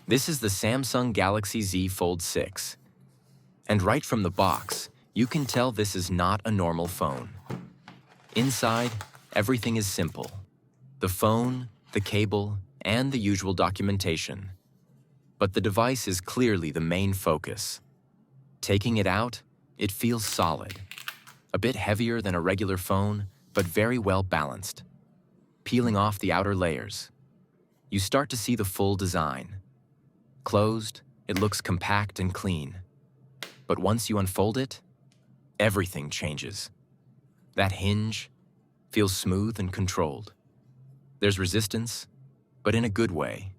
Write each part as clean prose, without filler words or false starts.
This is the Samsung Galaxy Z Fold 6. And right from the box, you can tell this is not a normal phone. Inside, everything is simple. The phone, the cable, and the usual documentation. But the device is clearly the main focus. Taking it out, it feels solid. A bit heavier than a regular phone, but very well balanced. Peeling off the outer layers, you start to see the full design. Closed, it looks compact and clean. But once you unfold it, everything changes. That hinge feels smooth and controlled. There's resistance, but in a good way.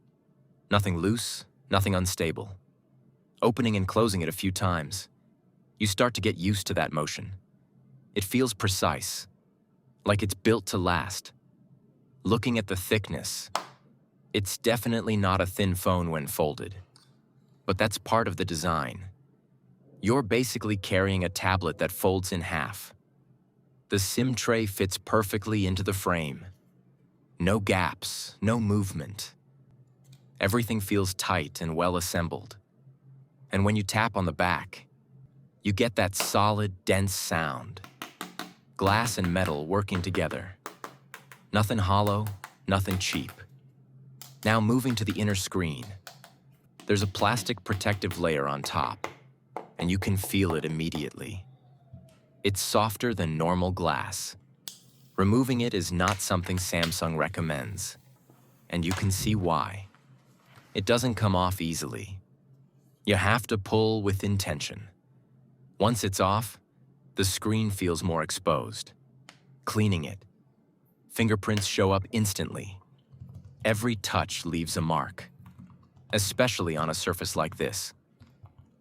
Nothing loose, nothing unstable. Opening and closing it a few times, you start to get used to that motion. It feels precise, like it's built to last. Looking at the thickness, it's definitely not a thin phone when folded. But that's part of the design. You're basically carrying a tablet that folds in half. The SIM tray fits perfectly into the frame. No gaps, no movement. Everything feels tight and well assembled. And when you tap on the back, you get that solid, dense sound. Glass and metal working together. Nothing hollow, nothing cheap. Now moving to the inner screen. There's a plastic protective layer on top, and you can feel it immediately. It's softer than normal glass. Removing it is not something Samsung recommends, and you can see why. It doesn't come off easily. You have to pull with intention. Once it's off, the screen feels more exposed. Cleaning it, fingerprints show up instantly. Every touch leaves a mark, especially on a surface like this.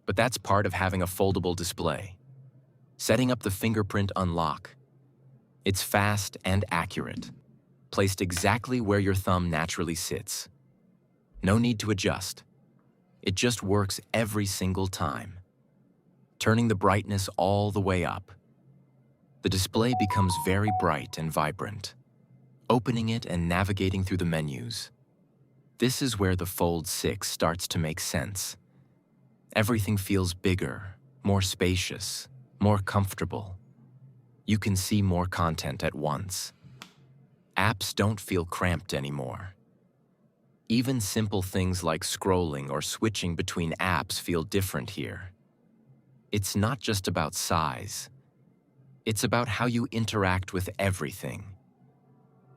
But that's part of having a foldable display. Setting up the fingerprint unlock. It's fast and accurate, placed exactly where your thumb naturally sits. No need to adjust. It just works every single time. Turning the brightness all the way up. The display becomes very bright and vibrant. Opening it and navigating through the menus. This is where the Fold 6 starts to make sense. Everything feels bigger, more spacious, more comfortable. You can see more content at once. Apps don't feel cramped anymore. Even simple things like scrolling or switching between apps feel different here. It's not just about size. It's about how you interact with everything.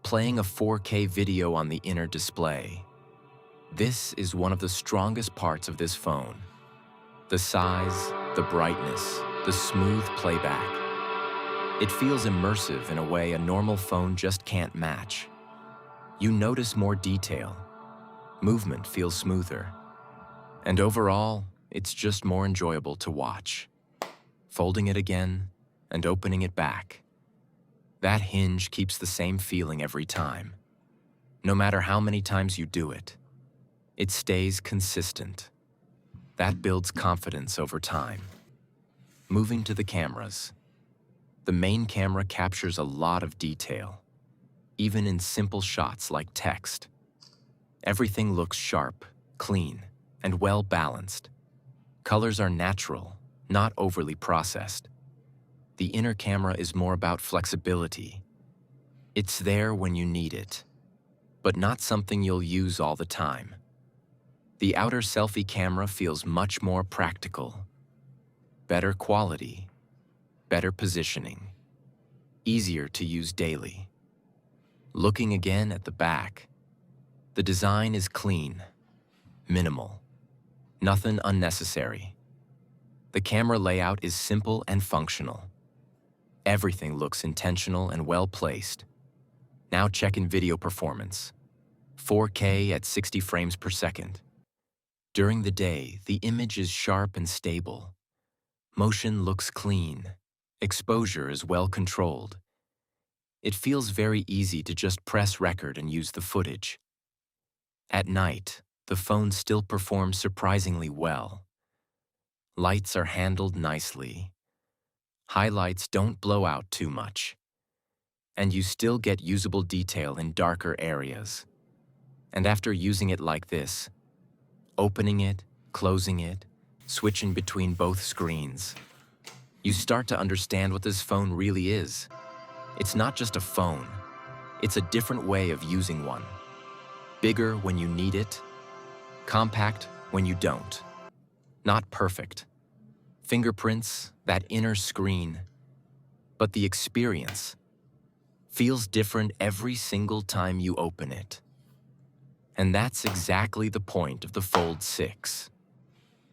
Playing a 4K video on the inner display. This is one of the strongest parts of this phone. The size, the brightness, the smooth playback. It feels immersive in a way a normal phone just can't match. You notice more detail. Movement feels smoother. And overall, it's just more enjoyable to watch. Folding it again and opening it back. That hinge keeps the same feeling every time. No matter how many times you do it, it stays consistent. That builds confidence over time. Moving to the cameras. The main camera captures a lot of detail, even in simple shots like text. Everything looks sharp, clean, and well balanced. Colors are natural, not overly processed. The inner camera is more about flexibility. It's there when you need it, but not something you'll use all the time. The outer selfie camera feels much more practical. Better quality, better positioning, easier to use daily. Looking again at the back, the design is clean, minimal, nothing unnecessary. The camera layout is simple and functional. Everything looks intentional and well placed. Now checking video performance. 4K at 60 frames per second. During the day, the image is sharp and stable. Motion looks clean. Exposure is well controlled. It feels very easy to just press record and use the footage. At night, the phone still performs surprisingly well. Lights are handled nicely. Highlights don't blow out too much. And you still get usable detail in darker areas. And after using it like this, Opening it, closing it, switching between both screens. You start to understand what this phone really is. It's not just a phone. It's a different way of using one. Bigger when you need it, compact when you don't. Not perfect. Fingerprints, that inner screen. But the experience feels different every single time you open it. And that's exactly the point of the Fold 6.